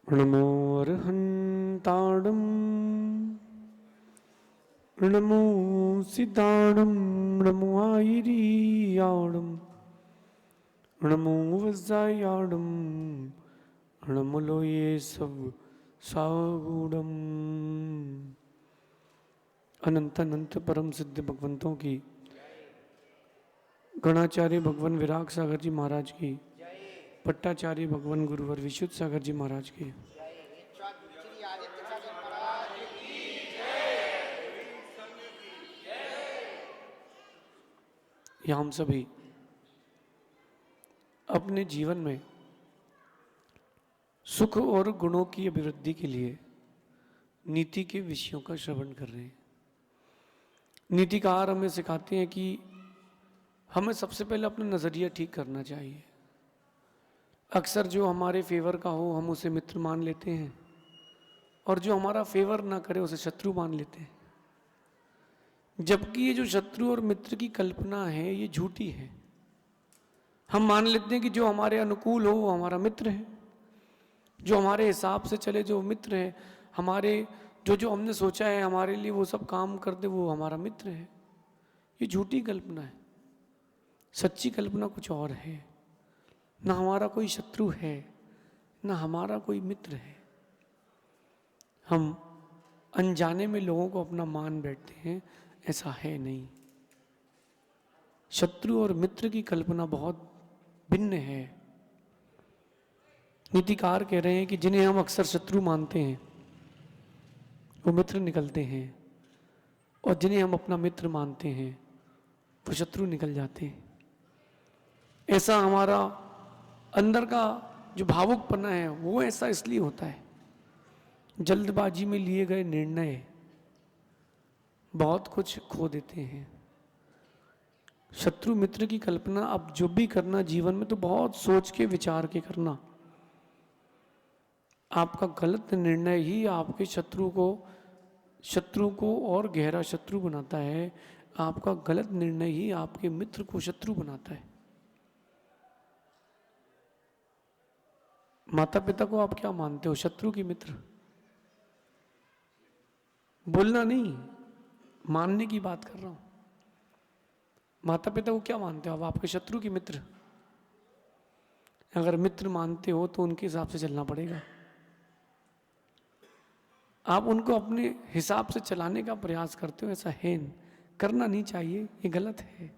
नमो अर्हन्ताणं नमो सिद्धाणं नमो आयिरीयाणं नमो वज्रायाणं नमो लोये सब सागुणम। अनंत अनंत परम सिद्ध भगवंतों की, गणाचार्य भगवान विराग सागर जी महाराज की, पट्टाचार्य भगवान गुरुवर विशुद्ध सागर जी महाराज की, या हम सभी अपने जीवन में सुख और गुणों की अभिवृद्धि के लिए नीति के विषयों का श्रवण कर रहे हैं। नीतिकार हमें सिखाते हैं कि हमें सबसे पहले अपना नज़रिया ठीक करना चाहिए। अक्सर जो हमारे फेवर का हो हम उसे मित्र मान लेते हैं, और जो हमारा फेवर ना करे उसे शत्रु मान लेते हैं। जबकि ये जो शत्रु और मित्र की कल्पना है ये झूठी है। हम मान लेते हैं कि जो हमारे अनुकूल हो वो हमारा मित्र है, जो हमारे हिसाब से चले जो मित्र है, हमारे जो जो हमने सोचा है हमारे लिए वो सब काम कर दे वो हमारा मित्र है। ये झूठी कल्पना है। सच्ची कल्पना कुछ और है। ना हमारा कोई शत्रु है, ना हमारा कोई मित्र है। हम अनजाने में लोगों को अपना मान बैठते हैं, ऐसा है नहीं। शत्रु और मित्र की कल्पना बहुत भिन्न है। नीतिकार कह रहे हैं कि जिन्हें हम अक्सर शत्रु मानते हैं वो मित्र निकलते हैं, और जिन्हें हम अपना मित्र मानते हैं वो शत्रु निकल जाते हैं। ऐसा हमारा अंदर का जो भावुकपना है वो ऐसा इसलिए होता है। जल्दबाजी में लिए गए निर्णय बहुत कुछ खो देते हैं। शत्रु मित्र की कल्पना अब जो भी करना जीवन में तो बहुत सोच के विचार के करना। आपका गलत निर्णय ही आपके शत्रु को और गहरा शत्रु बनाता है। आपका गलत निर्णय ही आपके मित्र को शत्रु बनाता है। माता पिता को आप क्या मानते हो, शत्रु की मित्र? बोलना नहीं, मानने की बात कर रहा हूं। माता पिता को क्या मानते हो आप? आपके शत्रु की मित्र? अगर मित्र मानते हो तो उनके हिसाब से चलना पड़ेगा। आप उनको अपने हिसाब से चलाने का प्रयास करते हो, ऐसा है करना नहीं चाहिए, ये गलत है।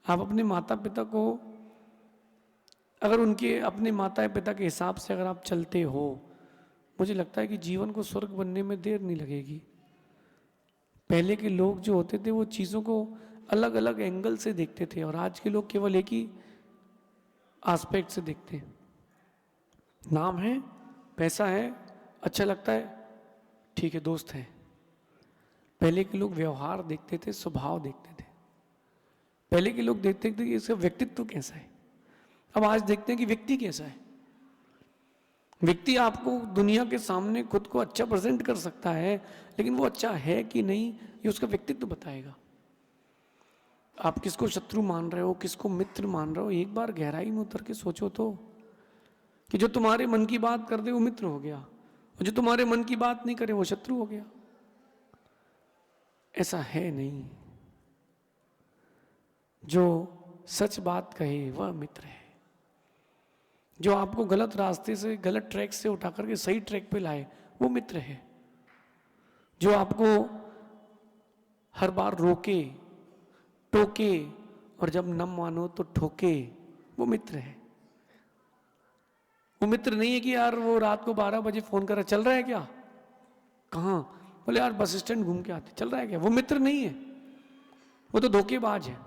आप अपने माता पिता को अगर उनके अपने माता पिता के हिसाब से अगर आप चलते हो, मुझे लगता है कि जीवन को स्वर्ग बनने में देर नहीं लगेगी। पहले के लोग जो होते थे वो चीज़ों को अलग अलग एंगल से देखते थे, और आज के लोग केवल एक ही एस्पेक्ट से देखते हैं। नाम है, पैसा है, अच्छा लगता है, ठीक है, दोस्त है। पहले के लोग व्यवहार देखते थे, स्वभाव देखते थे। पहले के लोग देखते थे कि इसका व्यक्तित्व कैसा है। अब आज देखते हैं कि व्यक्ति कैसा है। व्यक्ति आपको दुनिया के सामने खुद को अच्छा प्रेजेंट कर सकता है, लेकिन वो अच्छा है कि नहीं ये उसका व्यक्तित्व बताएगा। आप किसको शत्रु मान रहे हो, किसको मित्र मान रहे हो, एक बार गहराई में उतर के सोचो तो, कि जो तुम्हारे मन की बात कर दे वो मित्र हो गया, और जो तुम्हारे मन की बात नहीं करे वो शत्रु हो गया। ऐसा है नहीं। जो सच बात कहे वह मित्र है। जो आपको गलत रास्ते से, गलत ट्रैक से उठा करके सही ट्रैक पे लाए वो मित्र है। जो आपको हर बार रोके, टोके, और जब न मानो तो ठोके, वो मित्र है। वो मित्र नहीं है कि यार वो रात को 12 बजे फोन कर रहा, चल रहा है क्या, कहाँ, बोले यार बस स्टैंड घूम के आते, चल रहा है क्या। वो मित्र नहीं है, वो तो धोखेबाज है।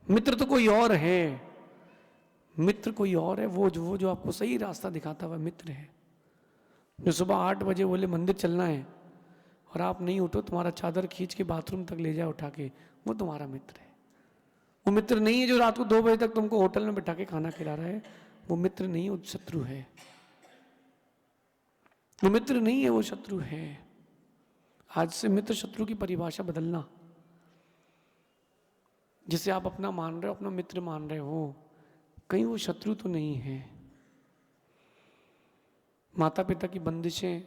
मित्र तो कोई और है। मित्र कोई और है। वो जो आपको सही रास्ता दिखाता हुआ मित्र है। जो सुबह 8 बजे बोले मंदिर चलना है और आप नहीं उठो, तुम्हारा चादर खींच के बाथरूम तक ले जाए उठा के, वो तुम्हारा मित्र है। वो मित्र नहीं है जो रात को 2 बजे तक तुमको होटल में बैठा के खाना खिला रहा है। वो मित्र नहीं है, वो शत्रु है। वो मित्र नहीं है, वो शत्रु है। आज से मित्र शत्रु की परिभाषा बदलना। जिसे आप अपना मान रहे हो, अपना मित्र मान रहे हो, कहीं वो शत्रु तो नहीं है। माता पिता की बंदिशें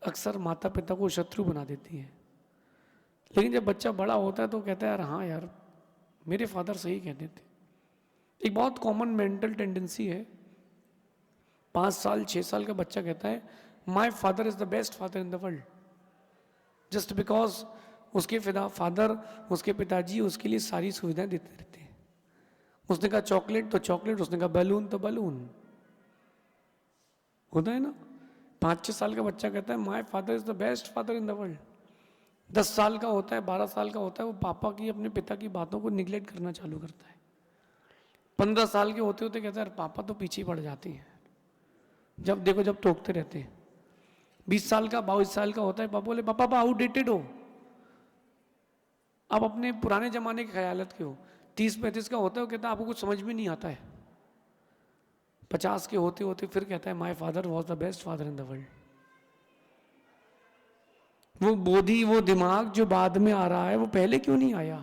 अक्सर माता पिता को शत्रु बना देती हैं। लेकिन जब बच्चा बड़ा होता है तो कहता है यार हाँ यार मेरे फादर सही कहते थे। एक बहुत कॉमन मेंटल टेंडेंसी है, 5 साल 6 साल का बच्चा कहता है my father is the best father in the world, just because उसके फादर, उसके पिताजी उसके लिए सारी सुविधाएं देते रहते हैं। उसने कहा चॉकलेट तो चॉकलेट, उसने कहा बैलून तो बैलून। होता है ना, 5-6 साल का बच्चा कहता है my father is the best father in the world. 10 साल का होता है, 12 साल का होता है, वो पापा की अपने पिता की बातों को निगलेक्ट करना चालू करता है। 15 साल के होते होते कहता है पापा तो पीछे ही पड़ जाती हैं, जब देखो जब टोकते रहते हैं। 20 साल का 22 साल का होता है, पापा बोले पापा आउटडेटेड हो, आप अपने पुराने जमाने के ख्यालत के हो। 30-35 का होता है, वो कहता है आपको कुछ समझ में नहीं आता है। 50 के होते होते फिर कहता है my father was the best father in the world. वो बोधी, वो दिमाग जो बाद में आ रहा है वो पहले क्यों नहीं आया?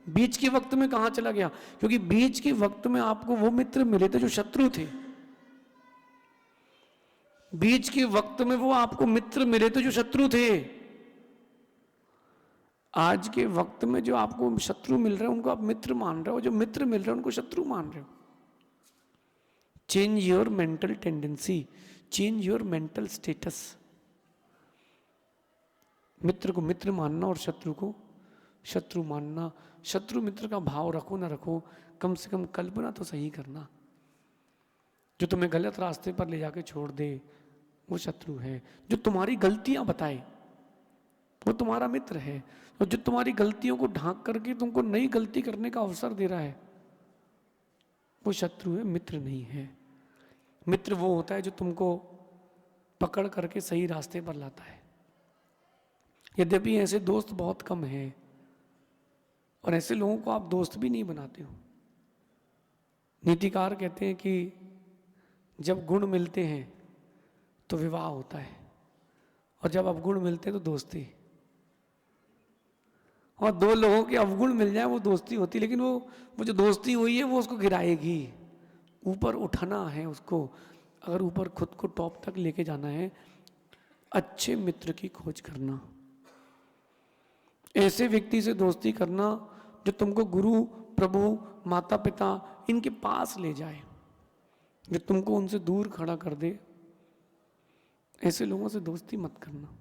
बीच के वक्त में कहां चला गया? क्योंकि बीच के वक्त में आपको वो मित्र मिले थे जो शत्रु थे। बीच के वक्त में वो आपको मित्र मिले थे जो शत्रु थे। आज के वक्त में जो आपको शत्रु मिल रहे हैं उनको आप मित्र मान रहे हो, जो मित्र मिल रहे हैं उनको शत्रु मान रहे हो। Change your mental tendency, change your mental status. मित्र को मित्र मानना और शत्रु को शत्रु मानना। शत्रु मित्र का भाव रखो ना रखो, कम से कम कल्पना तो सही करना। जो तुम्हें गलत रास्ते पर ले जाके छोड़ दे वो शत्रु है। जो तुम्हारी गलतियां बताए वो तुम्हारा मित्र है। और जो तुम्हारी गलतियों को ढांक करके तुमको नई गलती करने का अवसर दे रहा है वो शत्रु है, मित्र नहीं है। मित्र वो होता है जो तुमको पकड़ करके सही रास्ते पर लाता है। यद्यपि ऐसे दोस्त बहुत कम हैं और ऐसे लोगों को आप दोस्त भी नहीं बनाते हो। नीतिकार कहते हैं कि जब गुण मिलते हैं तो विवाह होता है और जब अवगुण मिलते हैं तो दोस्ती। और दो लोगों के अवगुण मिल जाए वो दोस्ती होती, लेकिन वो जो दोस्ती हुई है वो उसको गिराएगी। ऊपर उठाना है उसको, अगर ऊपर खुद को टॉप तक लेके जाना है, अच्छे मित्र की खोज करना, ऐसे व्यक्ति से दोस्ती करना जो तुमको गुरु, प्रभु, माता पिता इनके पास ले जाए, जो तुमको उनसे दूर खड़ा कर दे। ऐसे लोगों से दोस्ती मत करना।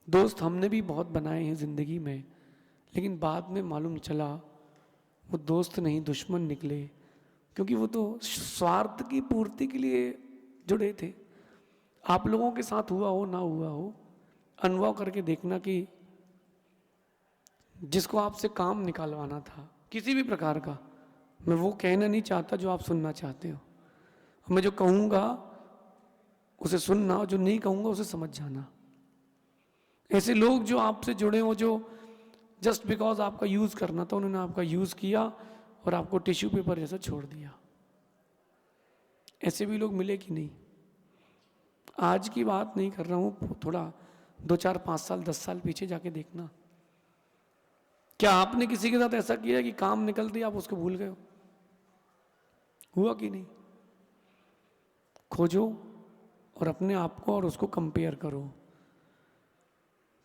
दोस्त हमने भी बहुत बनाए हैं जिंदगी में, लेकिन बाद में मालूम चला वो दोस्त नहीं दुश्मन निकले, क्योंकि वो तो स्वार्थ की पूर्ति के लिए जुड़े थे। आप लोगों के साथ हुआ हो ना हुआ हो, अनुभव करके देखना कि जिसको आपसे काम निकालवाना था किसी भी प्रकार का, मैं वो कहना नहीं चाहता जो आप सुनना चाहते हो। मैं जो कहूँगा उसे सुनना, जो नहीं कहूँगा उसे समझ जाना। ऐसे लोग जो आपसे जुड़े हो, जो जस्ट बिकॉज आपका यूज़ करना था उन्होंने आपका यूज़ किया और आपको टिश्यू पेपर जैसा छोड़ दिया, ऐसे भी लोग मिले कि नहीं? आज की बात नहीं कर रहा हूँ, थोड़ा 2-4-5 साल 10 साल पीछे जाके देखना। क्या आपने किसी के साथ ऐसा किया कि काम निकल दिया आप उसको भूल गए हो? हुआ कि नहीं? खोजो और अपने आप को और उसको कंपेयर करो।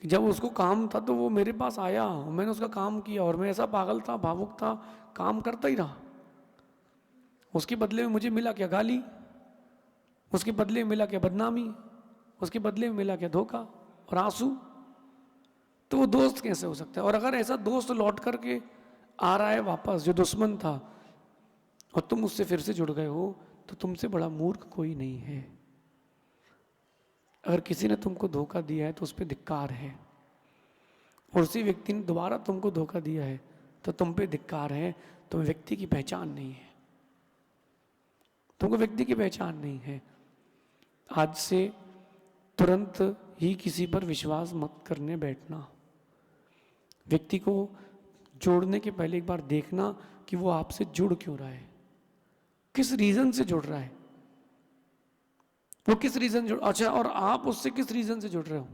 जब उसको काम था तो वो मेरे पास आया, मैंने उसका काम किया और मैं ऐसा पागल था, भावुक था, काम करता ही रहा। उसके बदले में मुझे मिला क्या? गाली। उसके बदले में मिला क्या? बदनामी। उसके बदले में मिला क्या? धोखा और आंसू। तो वो दोस्त कैसे हो सकता है? और अगर ऐसा दोस्त लौट करके आ रहा है वापस जो दुश्मन था और तुम उससे फिर से जुड़ गए हो, तो तुमसे बड़ा मूर्ख कोई नहीं है। अगर किसी ने तुमको धोखा दिया है तो उस पर धिक्कार है, और उसी व्यक्ति ने दोबारा तुमको धोखा दिया है तो तुम पे धिक्कार है। तुम व्यक्ति की पहचान नहीं है, तुमको व्यक्ति की पहचान नहीं है। आज से तुरंत ही किसी पर विश्वास मत करने बैठना। व्यक्ति को जोड़ने के पहले एक बार देखना कि वो आपसे जुड़ क्यों रहा है, किस रीजन से जुड़ रहा है, वो किस रीजन जुड़, अच्छा, और आप उससे किस रीजन से जुड़ रहे हो?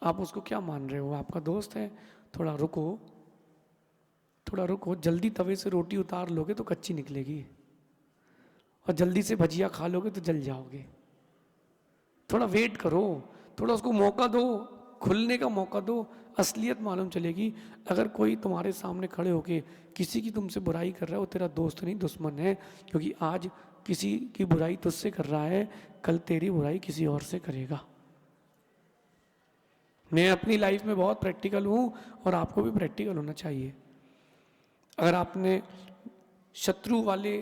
आप उसको क्या मान रहे हो? आपका दोस्त है? थोड़ा रुको, थोड़ा रुको। जल्दी तवे से रोटी उतार लोगे तो कच्ची निकलेगी, और जल्दी से भजिया खा लोगे तो जल जाओगे। थोड़ा वेट करो, थोड़ा उसको मौका दो, खुलने का मौका दो, असलियत मालूम चलेगी। अगर कोई तुम्हारे सामने खड़े होके किसी की तुमसे बुराई कर रहा है, वो तेरा दोस्त नहीं दुश्मन है, क्योंकि आज किसी की बुराई तुझसे कर रहा है, कल तेरी बुराई किसी और से करेगा। मैं अपनी लाइफ में बहुत प्रैक्टिकल हूँ और आपको भी प्रैक्टिकल होना चाहिए। अगर आपने शत्रु वाले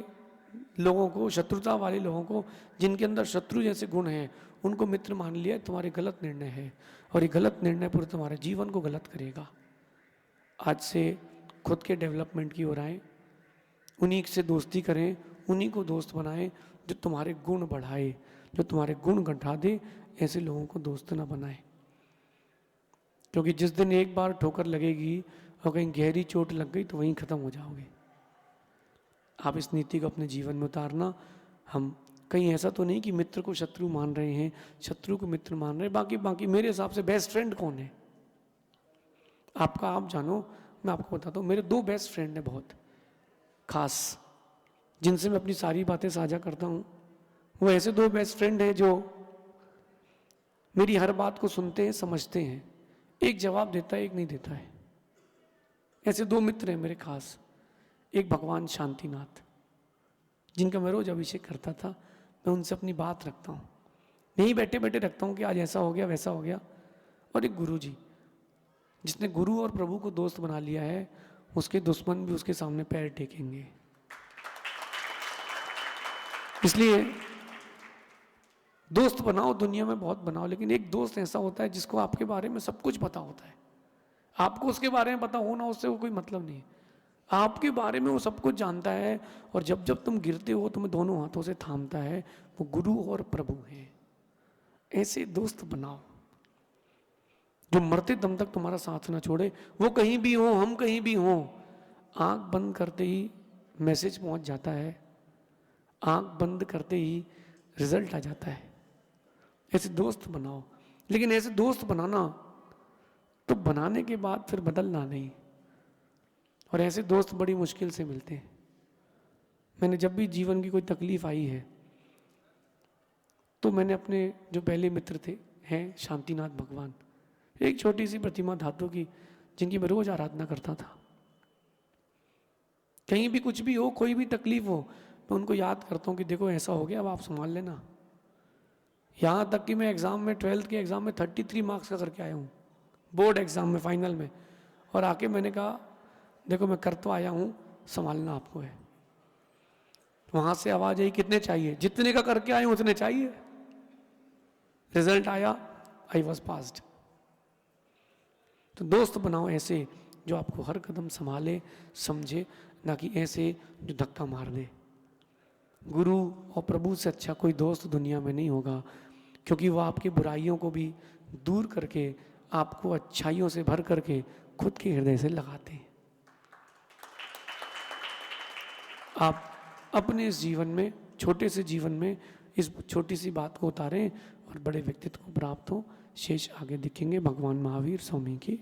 लोगों को, शत्रुता वाले लोगों को, जिनके अंदर शत्रु जैसे गुण हैं, उनको मित्र मान लिया, तुम्हारे गलत निर्णय है, और ये गलत निर्णय पूरे तुम्हारे जीवन को गलत करेगा। आज से खुद के डेवलपमेंट की ओर आए, उन्हीं से दोस्ती करें, उन्हीं को दोस्त बनाएं जो तुम्हारे गुण बढ़ाए, जो तुम्हारे गुण घटा दे। ऐसे लोगों को दोस्त ना बनाए, क्योंकि जिस दिन एक बार ठोकर लगेगी और कहीं गहरी चोट लग गई तो वहीं खत्म हो जाओगे। आप इस नीति को अपने जीवन में उतारना। हम कहीं ऐसा तो नहीं कि मित्र को शत्रु मान रहे हैं, शत्रु को मित्र मान रहे हैं। बाकी मेरे हिसाब से बेस्ट फ्रेंड कौन है आपका, आप जानो, मैं आपको बताता हूँ। मेरे 2 बेस्ट फ्रेंड हैं बहुत खास, जिनसे मैं अपनी सारी बातें साझा करता हूँ। वो ऐसे 2 बेस्ट फ्रेंड हैं जो मेरी हर बात को सुनते हैं, समझते हैं। एक जवाब देता है, एक नहीं देता है। ऐसे 2 मित्र हैं मेरे खास। एक भगवान शांतिनाथ, जिनका मैं रोज अभिषेक करता था, मैं उनसे अपनी बात रखता हूँ, नहीं बैठे बैठे रखता हूँ कि आज ऐसा हो गया वैसा हो गया। और एक गुरु जी, जिसने गुरु और प्रभु को दोस्त बना लिया है, उसके दुश्मन भी उसके सामने पैर टेकेंगे। इसलिए दोस्त बनाओ, दुनिया में बहुत बनाओ, लेकिन एक दोस्त ऐसा होता है जिसको आपके बारे में सब कुछ पता होता है। आपको उसके बारे में पता हो ना, उससे वो कोई मतलब नहीं है। आपके बारे में वो सब कुछ जानता है, और जब जब तुम गिरते हो तुम्हें दोनों हाथों से थामता है। वो गुरु और प्रभु है। ऐसे दोस्त बनाओ जो मरते दम तक तुम्हारा साथ ना छोड़े। वो कहीं भी हो, हम कहीं भी हो, आंख बंद करते ही मैसेज पहुंच जाता है, आंख बंद करते ही रिजल्ट आ जाता है। ऐसे दोस्त बनाओ। लेकिन ऐसे दोस्त बनाना तो बनाने के बाद फिर बदलना नहीं। और ऐसे दोस्त बड़ी मुश्किल से मिलते हैं। मैंने जब भी जीवन की कोई तकलीफ आई है, तो मैंने अपने जो पहले मित्र थे, हैं शांतिनाथ भगवान, एक छोटी सी प्रतिमा धातु की, जिनकी मैं रोज आराधना करता था। कहीं भी कुछ भी हो, कोई भी तकलीफ हो, मैं उनको याद करता हूँ कि देखो ऐसा हो गया, अब आप संभाल लेना। यहाँ तक कि मैं एग्ज़ाम में, 12th के एग्ज़ाम में 33 मार्क्स का करके आया हूँ, बोर्ड एग्ज़ाम में, फाइनल में। और आके मैंने कहा देखो मैं कर तो आया हूँ, संभालना आपको है। वहाँ से आवाज़ आई कितने चाहिए, जितने का करके आए उतने चाहिए। रिजल्ट आया, आई वॉज पास्ड। तो दोस्त बनाओ ऐसे जो आपको हर कदम संभाले, समझे, ना कि ऐसे जो धक्का मार दे। गुरु और प्रभु से अच्छा कोई दोस्त दुनिया में नहीं होगा, क्योंकि वो आपकी बुराइयों को भी दूर करके आपको अच्छाइयों से भर करके खुद के हृदय से लगाते हैं। आप अपने इस जीवन में, छोटे से जीवन में, इस छोटी सी बात को उतारें और बड़े व्यक्तित्व को प्राप्त हो। शेष आगे दिखेंगे। भगवान महावीर स्वामी की